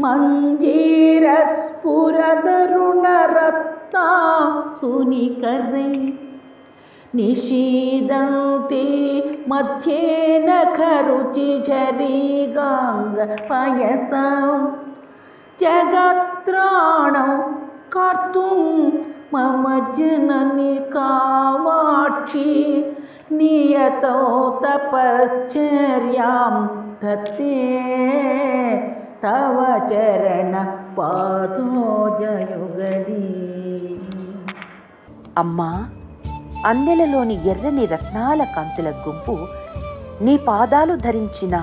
मञ्जीरस्फुरदरुणरत्ना सुनिकरै निषीदन्ति मध्ये नखरुचिझरीगाङ्गपयसां जगत्राणं कर्तुं मम जननि कामाक्षी नियतो तपश्चर्यां दत्ते तव चरण पादोजयुगली। అమ్మా, అందెలలోని ఎర్రని రత్నాల కాంతుల గుంపు నీ పాదాలు ధరించిన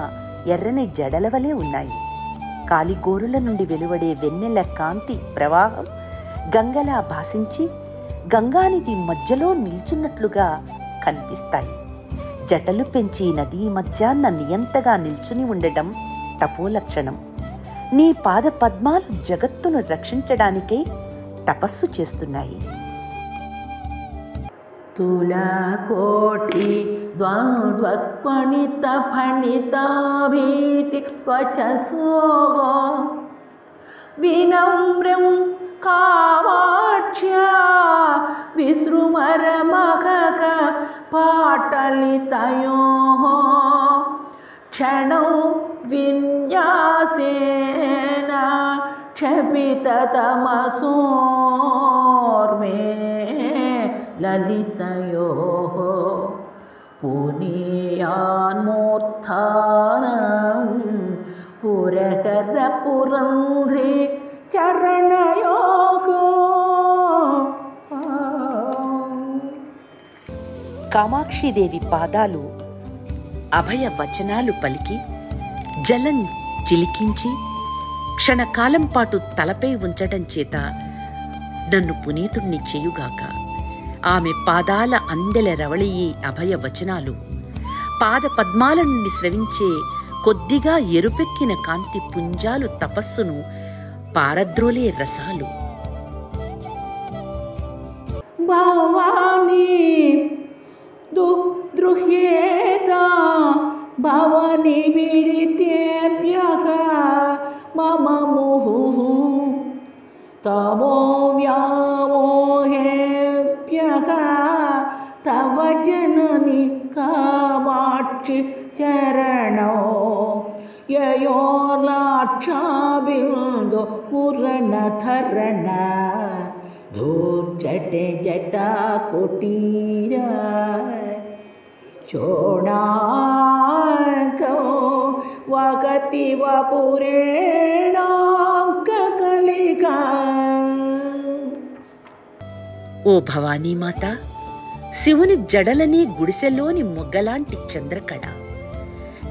ఎర్రని జడలవలే ఉన్నాయి. కాలిగోరుల నుండి వెలువడే వెన్నెల కాంతి ప్రవాహం గంగలా భాసించి గంగానిధి మధ్యలో నిల్చున్నట్లుగా కనిపిస్తాయి. జటలు పెంచి నదీ మధ్యాన్న నియంతగా నిల్చుని ఉండటం తపోలక్షణం. నీ పాద పద్మాలు జగత్తును రక్షించడానికై తపస్సు చేస్తున్నాయి. तुलाकोटि द्वन्द्वक्पणित फणिताभीति वचसोः विनम्रं कामाक्ष्या विसृमरमहः पाटलितयोः क्षणौ विन्यासेन क्षपिततमसोर्मे ललितयोः पुनीयान्मूर्धानं पुरहर पुरन्ध्री चरणयोः। కామాక్షిదేవి పాదాలు అభయ వచనాలు పలికి జలం చిలికించి క్షణకాలం పాటు తలపై ఉంచడం చేత నన్ను పునీతుణ్ణి చేయుగాక. ఆమె పాదాల అందెల రవళియే అభయ వచనాలు. పాద పద్మాల నుండి స్రవించే కొద్దిగా ఎరుపెక్కిన కాంతి పుంజాలు తపస్సును పారద్రోలే రసాలు. భవాని దుఃద్రుహ్యేత భవని విడితేభ్యః మమ ముహుః తమో వ్యామోహేభ్యః తవ జనని కామాక్షి చరణో యయోర్లాక్షాబిందు పురణధరణ ధూర్జటే జటా కుటీర శోణాకో వగతి వపురేణాంకకలికా. ఓ భవానీమాత, శివుని జడలని గుడిసెలోని మొగ్గలాంటి చంద్రకళ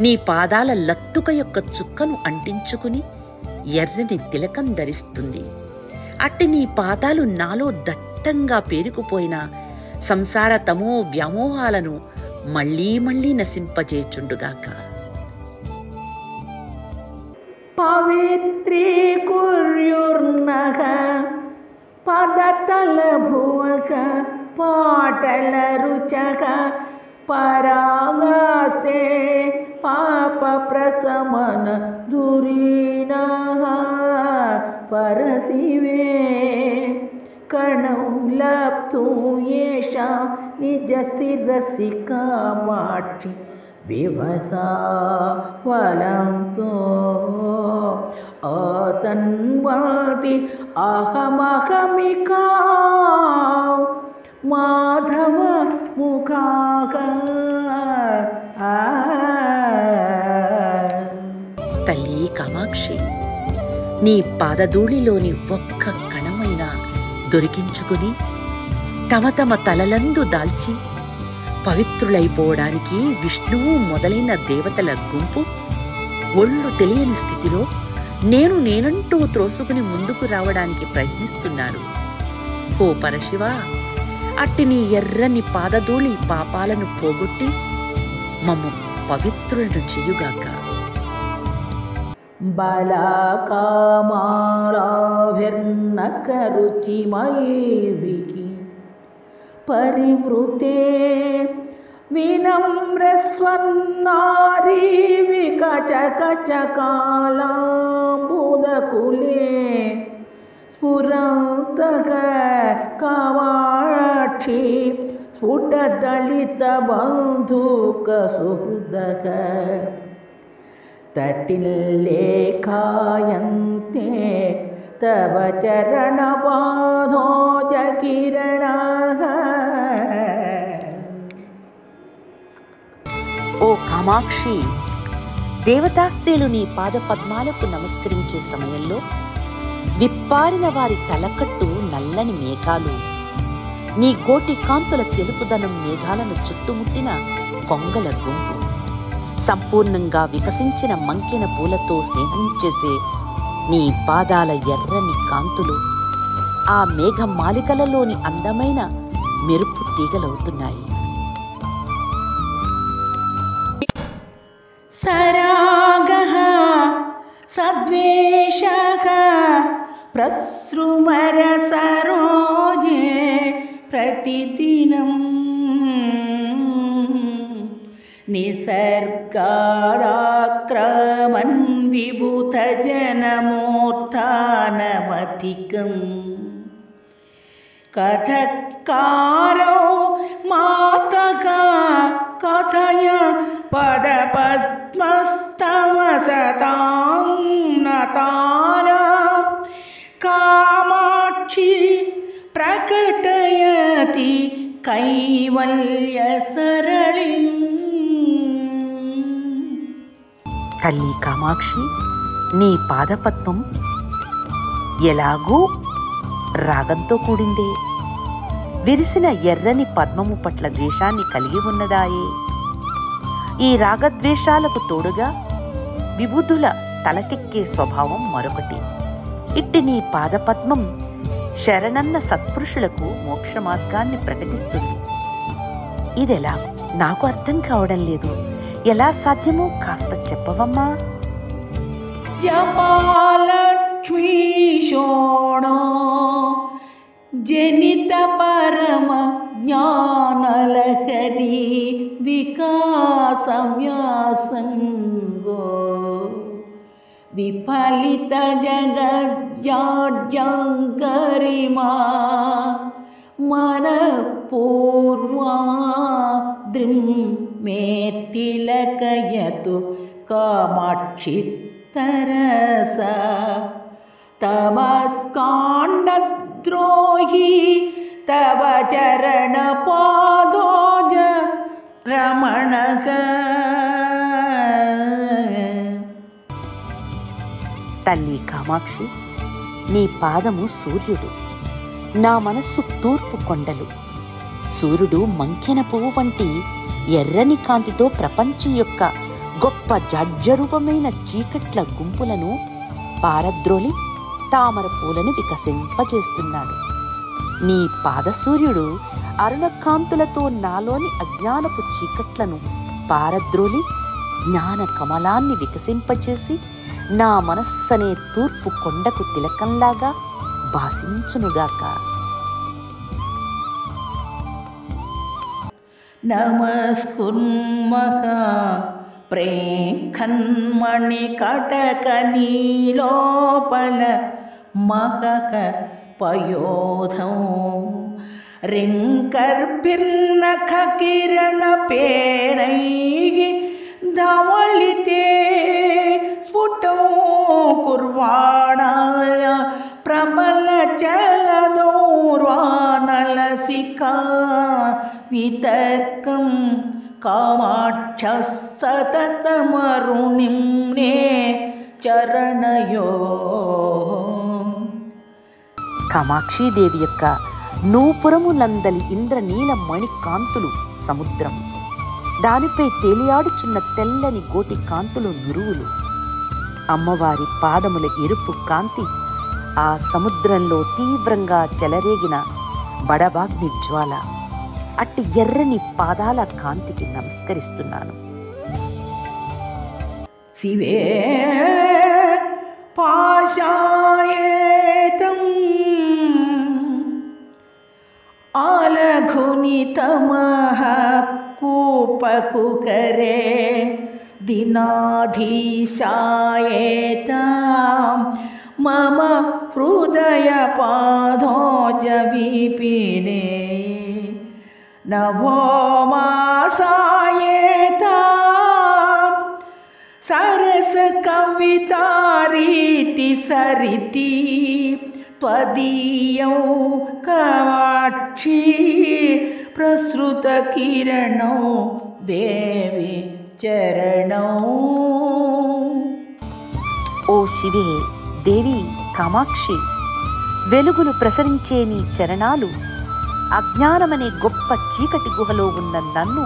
నీ పాదాల లత్తుక యొక్క చుక్కను అంటించుకుని ఎర్రని తిలకం ధరిస్తుంది. అట్టి నీ పాదాలు నాలో దట్టంగా పేరుకుపోయిన సంసార తమో వ్యామోహాలను మళ్లీ మళ్లీ నశింపజేచుండుగాక. పవిత్రీకుర్యుర్నః పదతలభువః పాటల రుచః పరాగాస్తే పాప ప్రశమన ధురీణః పరశివే కణం లబ్ధు యేషా నిజ శిరసి కామాక్షి వివసా ఫలంతో ఆతన్వాతి అహమహమికా మాధవ ముఖాక. తల్లి కామాక్షి, నీ పాదధూళిలోని ఒక్క కణమైనా దొరికించుకుని తమ తమ తలలందు దాల్చి పవిత్రులైపోవడానికి విష్ణువు మొదలైన దేవతల గుంపు ఒళ్ళు తెలియని స్థితిలో నేనంటూ త్రోసుకుని ముందుకు రావడానికి ప్రయత్నిస్తున్నారు. ఓ పరశివ, అట్టి నీ ఎర్రని పాదధూళి పాపాలను పోగొట్టి మమ్ము పవిత్రులను చెయ్యుగాక. బలాకామారాభిర్నకరుచిమైవికి పరివృతే వినమ్రస్వర్ణారీ వికచకచకాలాంబుదకూజ कामाक्षी स्फुटदलितबन्धुकसुहृदः तटिल्लेखायन्ते तव चरणपादोजकिरणाः। ఓ కామాక్షి, దేవతా స్త్రీలు నీ పాద పద్మాలకు నమస్కరించే సమయంలో విప్పారిన వారి తలకట్టు నల్లని మేఘాలు, నీ గోటి కాంతుల తెలుపుదనం మేఘాలను చుట్టుముట్టిన కొంగల గుంపు, సంపూర్ణంగా వికసించిన మంకిన పూలతో స్నేహం చేసే నీ పాదాల ఎర్రని కాంతులు ఆ మేఘమాలికలలోని అందమైన మెరుపు తీగలవుతున్నాయి. సరాగః సద్వేషః ప్రసృమరసరోజే ప్రతిదినం నిసర్గాదాక్రమన్ విభూతజనమూర్ధానమధికం కథకారో మాతక కథయ పదపద్మస్తమసతాం నతారా కామాక్షి ప్రకటయతి కైవల్య సరళిం. తల్లి కామాక్షి, నీ పాదపద్మం ఎలాగూ రాగంతో కూడిందే, విరిసిన ఎర్రని పద్మము పట్ల ద్వేషాన్ని కలిగి ఉన్నదాయే. ఈ రాగద్వేషాలకు తోడుగా విబుధుల తలకెక్కే స్వభావం మరొకటి. ఇట్టి నీ పాదపద్మం శరణన్న సత్పురుషులకు మోక్ష మార్గాన్ని ప్రకటిస్తుంది. ఇదెలా నాకు అర్థం కావడం లేదు, ఎలా సాధ్యమో కాస్త చెప్పవమ్మా. జపాలక్ష్మీషోణో జనిత పరమ జ్ఞానలహరి వికాసవ్యాసంగో విఫలిత జగజ్జాడ్యంగరిమా మనపూర్వాద్రిం మే తిలకయతు కామాక్షి तरस तमस्काण्डद्रोही तव चरणपादोज रमणः. తల్లి కామాక్షి, నీ పాదము సూర్యుడు, నా మనస్సు తూర్పు కొండలు. సూర్యుడు మంకెన పువ్వు వంటి ఎర్రని కాంతితో ప్రపంచం యొక్క గొప్ప జడ్జరూపమైన చీకట్ల గుంపులను పారద్రోలి తామర పూలను వికసింపజేస్తున్నాడు. నీ పాదసూర్యుడు అరుణకాంతులతో నాలోని అజ్ఞానపు చీకట్లను పారద్రోలి జ్ఞాన కమలాన్ని వికసింపచేసి నా మనస్సనే తూర్పు కొండకు తిలకంలాగా భాసించునుగాక. నమస్కుర్మః ప్రేఖన్మణి కటక నీలోపల మహః పయోధం రింకర్భిర్నఖ కిరణ పేనైః ధవళితే స్ఫుటో కుర్వాణాయ ప్రబల చలదౌర్వానలసికా వితర్కం కామాక్ష సతతమరుణిం నే చరణయో. కామాక్షీదేవి యొక్క నూపురములందలి ఇంద్రనీల మణి కాంతులు సముద్రం, దానిపై తేలియాడుచున్న తెల్లని గోటి కాంతులు నురువులు. అమ్మవారి పాదముల ఎరుపు కాంతి ఆ సముద్రంలో తీవ్రంగా చెలరేగిన బడబాగ్ని జ్వాల. అట్టి ఎర్రని పాదాల కాంతికి నమస్కరిస్తున్నాను. శివే పాశాయేతం ఆలఘునితమః కూపకుకరే దినాధీశాయేతాం మమ హృదయ పాదోజ విపినే నవోమాసాయేత సరస కవితారీతి సరితి త్వదీయం కామాక్షి ప్రసృత కిరణం దేవి చరణం. ఓ శివే, దేవి కామాక్షి, వెలుగులు ప్రసరించే నీ చరణాలు అజ్ఞానమనే గొప్ప చీకటి గుహలో ఉన్న నన్ను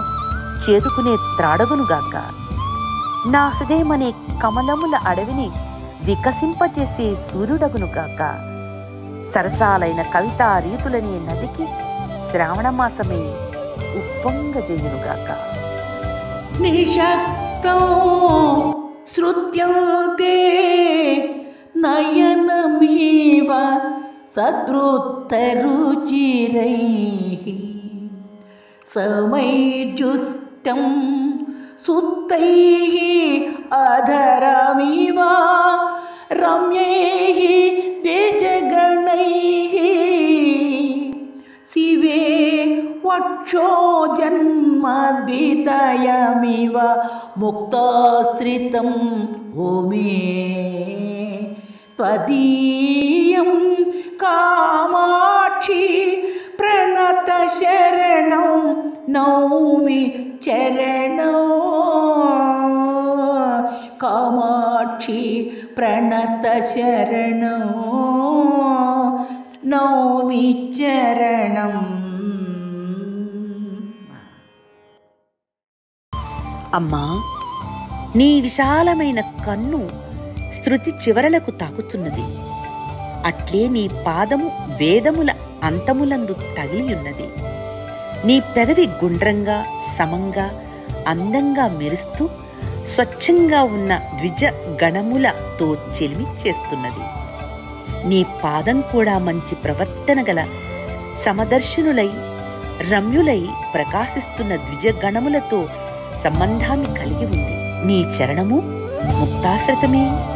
చేదుకునే త్రాడగునుగాక. నా హృదయమనే కమలముల అడవిని వికసింపచేసే సూర్యుడగునుగాక. సరసాలైన కవితా రీతులనే నదికి శ్రావణమాసమే ఉప్పొంగజేయునుగాక. నిశక్తం శ్రుత్యంతే నయనమీవ సద్వృత్తరుచిరైః సమైజుష్టం సుత్తైః అధరమివ రమ్యైః ద్విజగణైః శివే వక్షో జన్మద్వితయమివ ముక్తాశ్రితం ఓమే త్వదీయం కామాక్షి ప్రణత శరణం నౌమి చరణం. కామాక్షి ప్రణత శరణం నౌమి చరణం. అమ్మా, నీ విశాలమైన కన్ను శృతి చివరలకు తాకుతున్నది. అట్లే నీ పాదము వేదముల అంతములందు తగిలియున్నది. నీ పెదవి గుండ్రంగా సమంగా అందంగా మెరుస్తూ స్వచ్ఛంగా ఉన్న ద్విజ గణములతో చెలిమి చేస్తున్నది. నీ పాదం కూడా మంచి ప్రవర్తన గల సమదర్శనులై రమ్యులై ప్రకాశిస్తున్న ద్విజగణములతో సంబంధాన్ని కలిగి ఉంది. నీ చరణము ముక్తాశ్రితమే.